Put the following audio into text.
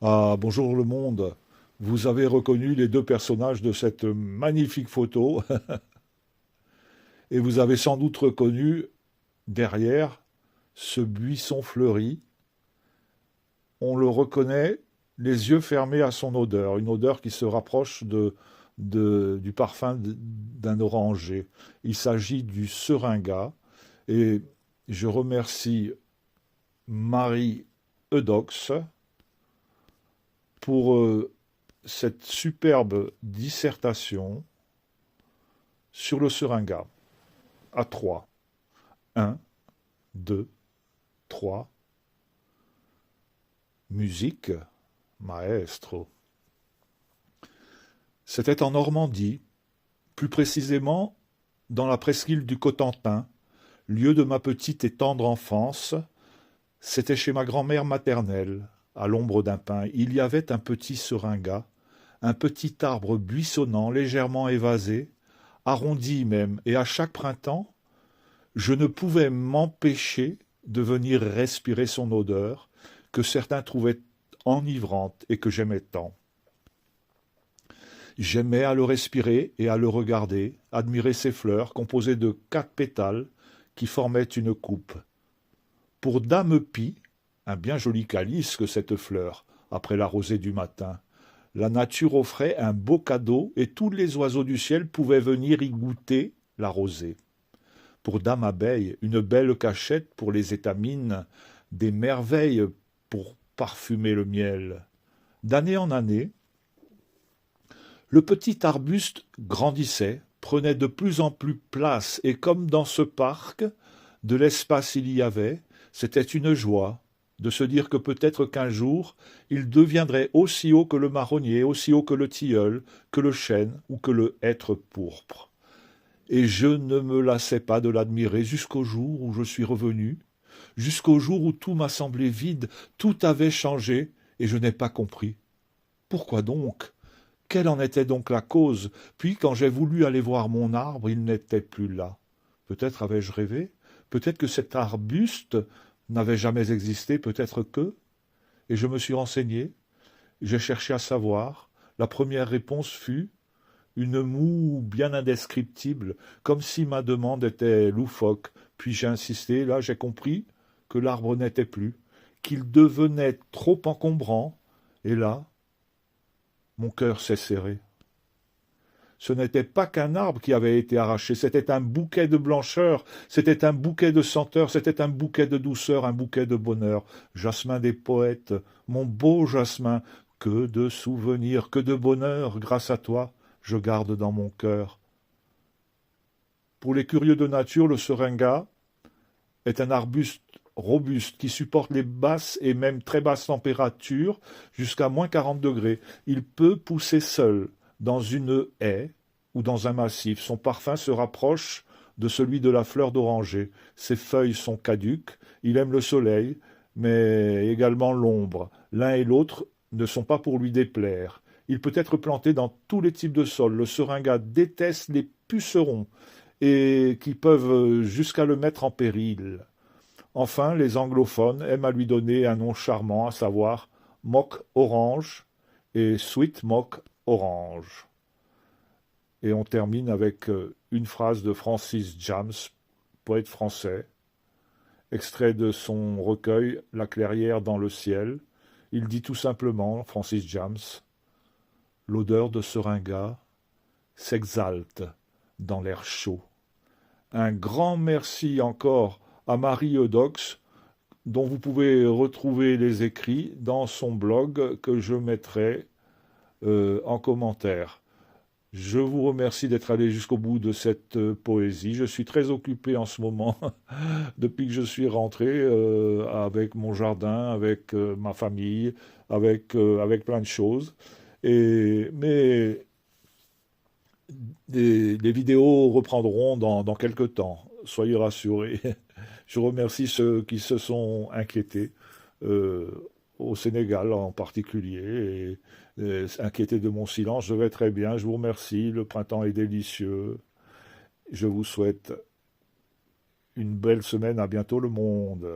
Ah, bonjour le monde. Vous avez reconnu les deux personnages de cette magnifique photo et vous avez sans doute reconnu derrière ce buisson fleuri. On le reconnaît les yeux fermés à son odeur, une odeur qui se rapproche du parfum d'un oranger. Il s'agit du seringa et je remercie Marie Eudox pour cette superbe dissertation sur le seringa. À trois. Un, deux, trois. Musique, maestro. C'était en Normandie, plus précisément dans la presqu'île du Cotentin, lieu de ma petite et tendre enfance. C'était chez ma grand-mère maternelle, à l'ombre d'un pin. Il y avait un petit seringa, un petit arbre buissonnant, légèrement évasé, arrondi même, et à chaque printemps, je ne pouvais m'empêcher de venir respirer son odeur, que certains trouvaient enivrante et que j'aimais tant. J'aimais à le respirer et à le regarder, admirer ses fleurs composées de 4 pétales qui formaient une coupe. Pour Dame Pie, un bien joli calice que cette fleur, après la rosée du matin. La nature offrait un beau cadeau et tous les oiseaux du ciel pouvaient venir y goûter la rosée. Pour Dame Abeille, une belle cachette pour les étamines, des merveilles pour parfumer le miel. D'année en année, le petit arbuste grandissait, prenait de plus en plus place, et comme dans ce parc, de l'espace il y avait, c'était une joie de se dire que peut-être qu'un jour, il deviendrait aussi haut que le marronnier, aussi haut que le tilleul, que le chêne ou que le hêtre pourpre. Et je ne me lassais pas de l'admirer jusqu'au jour où je suis revenu, jusqu'au jour où tout m'a semblé vide, tout avait changé, et je n'ai pas compris. Pourquoi donc? Quelle en était donc la cause? Puis, quand j'ai voulu aller voir mon arbre, il n'était plus là. Peut-être avais-je rêvé? Peut-être que cet arbuste n'avait jamais existé, peut-être que... Et je me suis renseigné, j'ai cherché à savoir. La première réponse fut une moue bien indescriptible, comme si ma demande était loufoque. Puis j'ai insisté, là j'ai compris que l'arbre n'était plus, qu'il devenait trop encombrant, et là, mon cœur s'est serré. Ce n'était pas qu'un arbre qui avait été arraché, c'était un bouquet de blancheur, c'était un bouquet de senteur, c'était un bouquet de douceur, un bouquet de bonheur. Jasmin des poètes, mon beau jasmin, que de souvenirs, que de bonheur, grâce à toi, je garde dans mon cœur. Pour les curieux de nature, le seringa est un arbuste robuste qui supporte les basses et même très basses températures jusqu'à -40 degrés. Il peut pousser seul dans une haie ou dans un massif. Son parfum se rapproche de celui de la fleur d'oranger. Ses feuilles sont caduques. Il aime le soleil, mais également l'ombre. L'un et l'autre ne sont pas pour lui déplaire. Il peut être planté dans tous les types de sols. Le seringa déteste les pucerons et qui peuvent jusqu'à le mettre en péril. Enfin, les anglophones aiment à lui donner un nom charmant, à savoir Mock Orange et Sweet Mock Orange. Et on termine avec une phrase de Francis James, poète français, extrait de son recueil La clairière dans le ciel. Il dit tout simplement, Francis James, l'odeur de seringa s'exalte dans l'air chaud. Un grand merci encore à Marie Eudox, dont vous pouvez retrouver les écrits dans son blog que je mettrai en commentaire. Je vous remercie d'être allé jusqu'au bout de cette poésie. Je suis très occupé en ce moment, depuis que je suis rentré, avec mon jardin, avec ma famille, avec plein de choses. Mais les vidéos reprendront dans quelques temps, soyez rassurés. Je remercie ceux qui se sont inquiétés, euh, au Sénégal en particulier, et inquiétés de mon silence. Je vais très bien, je vous remercie, le printemps est délicieux. Je vous souhaite une belle semaine, à bientôt le monde.